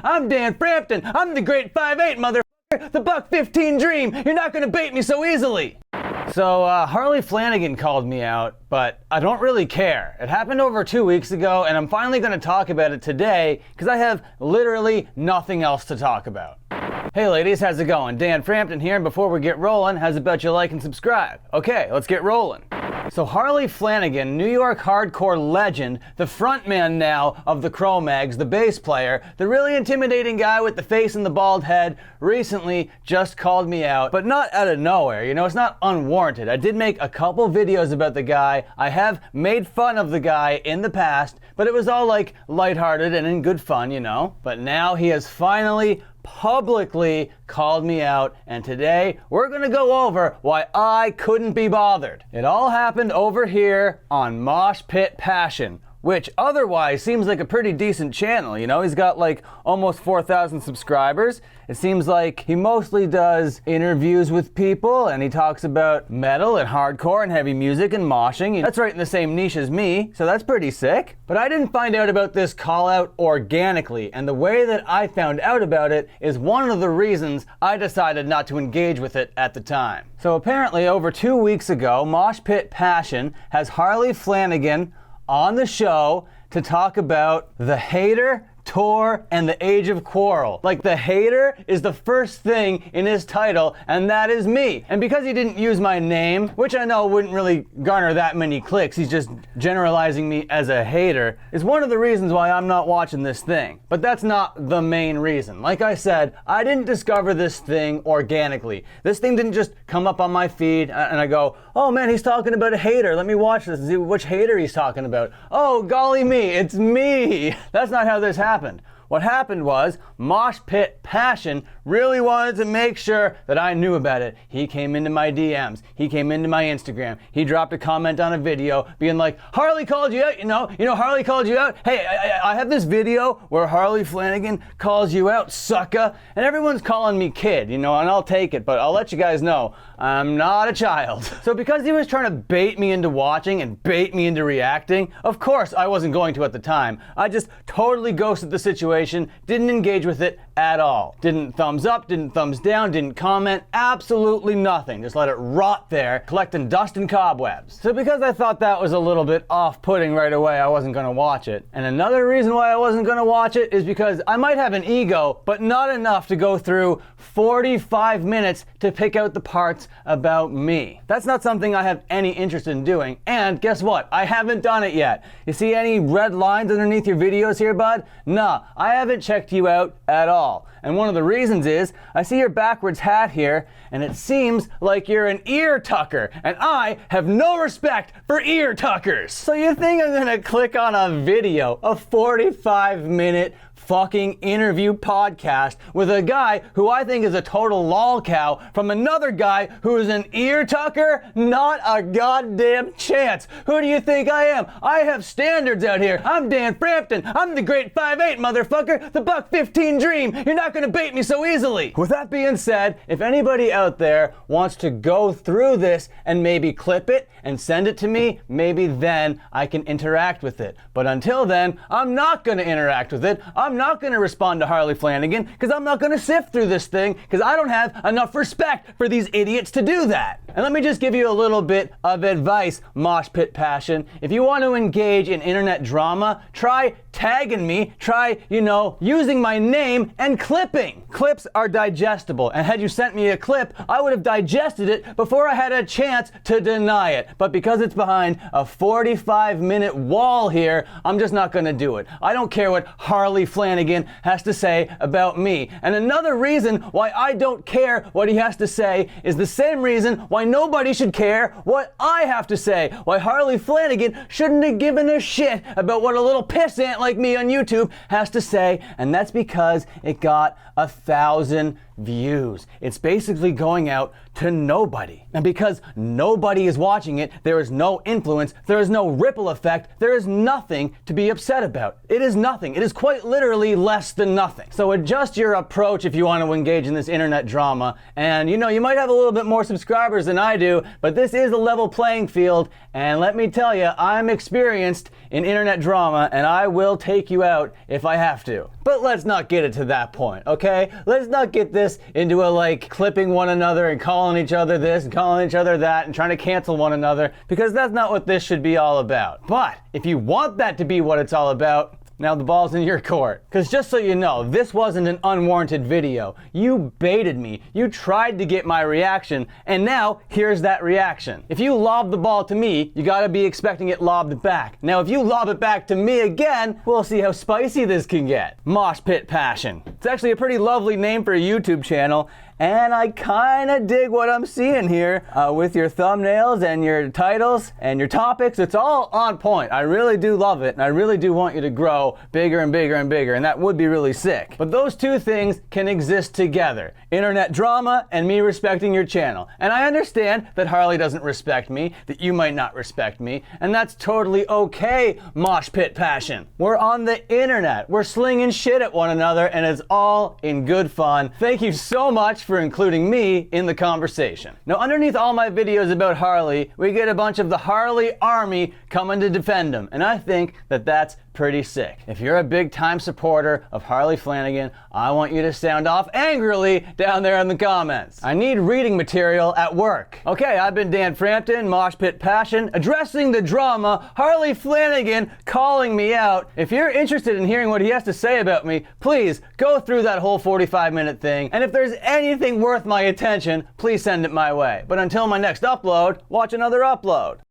I'm Dan Frampton. I'm the great 5'8", motherfucker. The $1.15 dream. You're not gonna bait me so easily. So, Harley Flanagan called me out, but I don't really care. It happened over 2 weeks ago, and I'm finally gonna talk about it today, because I have literally nothing else to talk about. Hey ladies, how's it going? Dan Frampton here, and before we get rolling, how's about you like and subscribe? Okay, let's get rolling. So Harley Flanagan, New York hardcore legend, the frontman now of the Cro-Mags, the bass player, the really intimidating guy with the face and the bald head, recently just called me out, but not out of nowhere, you know, it's not unwarranted. I did make a couple videos about the guy. I have made fun of the guy in the past, but it was all like lighthearted and in good fun, you know. But now he has finally publicly called me out, and today we're gonna go over why I couldn't be bothered. It all happened over here on Mosh Pit Passion, which otherwise seems like a pretty decent channel, you know? He's got like almost 4,000 subscribers. It seems like he mostly does interviews with people, and he talks about metal and hardcore and heavy music and moshing. That's right in the same niche as me, so that's pretty sick. But I didn't find out about this call out organically, and the way that I found out about it is one of the reasons I decided not to engage with it at the time. So apparently over 2 weeks ago, Mosh Pit Passion has Harley Flanagan on the show to talk about the hater, tour, and the age of quarrel. Like, the hater is the first thing in his title, and that is me. And because he didn't use my name, which I know wouldn't really garner that many clicks, he's just generalizing me as a hater, is one of the reasons why I'm not watching this thing. But that's not the main reason. Like I said, I didn't discover this thing organically. This thing didn't just come up on my feed and I go, oh man, he's talking about a hater. Let me watch this and see which hater he's talking about. Oh, golly me, it's me. That's not how this happened. What happened was Mosh Pit Passion really wanted to make sure that I knew about it. He came into my DMs. He came into my Instagram. He dropped a comment on a video being like, Harley called you out, you know, Harley called you out. Hey, I have this video where Harley Flanagan calls you out, sucka. And everyone's calling me kid, you know, and I'll take it, but I'll let you guys know, I'm not a child. So because he was trying to bait me into watching and bait me into reacting, of course I wasn't going to at the time. I just totally ghosted the situation, didn't engage with it at all. Didn't thumbs up, didn't thumbs down, didn't comment, absolutely nothing. Just let it rot there, collecting dust and cobwebs. So because I thought that was a little bit off-putting right away, I wasn't gonna watch it. And another reason why I wasn't gonna watch it is because I might have an ego, but not enough to go through 45 minutes to pick out the parts about me. That's not something I have any interest in doing, and guess what? I haven't done it yet. You see any red lines underneath your videos here, bud? Nah, I haven't checked you out at all. And one of the reasons is, I see your backwards hat here, and it seems like you're an ear tucker, and I have no respect for ear tuckers. So you think I'm gonna click on a video, a 45-minute fucking interview podcast with a guy who I think is a total lol cow from another guy who is an ear tucker? Not a goddamn chance. Who do you think I am? I have standards out here. I'm Dan Frampton. I'm the great 5'8", motherfucker. The $1.15 dream. You're not gonna bait me so easily. With that being said, if anybody out there wants to go through this and maybe clip it and send it to me, maybe then I can interact with it. But until then, I'm not gonna interact with it. I'm not gonna respond to Harley Flanagan because I'm not gonna sift through this thing because I don't have enough respect for these idiots to do that. And let me just give you a little bit of advice, Mosh Pit Passion. If you want to engage in internet drama, try tagging me, try, you know, using my name and clipping. Clips are digestible, and had you sent me a clip, I would have digested it before I had a chance to deny it. But because it's behind a 45-minute wall here, I'm just not gonna do it. I don't care what Harley Flanagan has to say about me. And another reason why I don't care what he has to say is the same reason why nobody should care what I have to say. Why Harley Flanagan shouldn't have given a shit about what a little pissant like me on YouTube has to say, and that's because it got 1,000 views. It's basically going out to nobody. And because nobody is watching it, there is no influence, there is no ripple effect, there is nothing to be upset about. It is nothing. It is quite literally less than nothing. So adjust your approach if you want to engage in this internet drama. And you know, you might have a little bit more subscribers than I do, but this is a level playing field. And let me tell you, I'm experienced in internet drama and I will take you out if I have to. But let's not get it to that point, okay? Let's not get this into a like clipping one another and calling each other this and calling each other that and trying to cancel one another, because that's not what this should be all about. But if you want that to be what it's all about, now the ball's in your court. Because just so you know, this wasn't an unwarranted video. You baited me. You tried to get my reaction, and now here's that reaction. If you lob the ball to me, you gotta be expecting it lobbed back. Now if you lob it back to me again, we'll see how spicy this can get. Mosh Pit Passion. It's actually a pretty lovely name for a YouTube channel, and I kinda dig what I'm seeing here with your thumbnails and your titles and your topics. It's all on point. I really do love it, and I really do want you to grow bigger and bigger and bigger, and that would be really sick. But those two things can exist together. Internet drama and me respecting your channel. And I understand that Harley doesn't respect me, that you might not respect me, and that's totally okay, Mosh Pit Passion. We're on the internet. We're slinging shit at one another, and it's all in good fun. Thank you so much for including me in the conversation. Now, underneath all my videos about Harley, we get a bunch of the Harley army coming to defend him, and I think that that's pretty sick. If you're a big time supporter of Harley Flanagan, I want you to sound off angrily down there in the comments. I need reading material at work. Okay, I've been Dan Frampton, Mosh Pit Passion, addressing the drama, Harley Flanagan calling me out. If you're interested in hearing what he has to say about me, please go through that whole 45-minute thing, and if there's anything worth my attention, please send it my way. But until my next upload, watch another upload.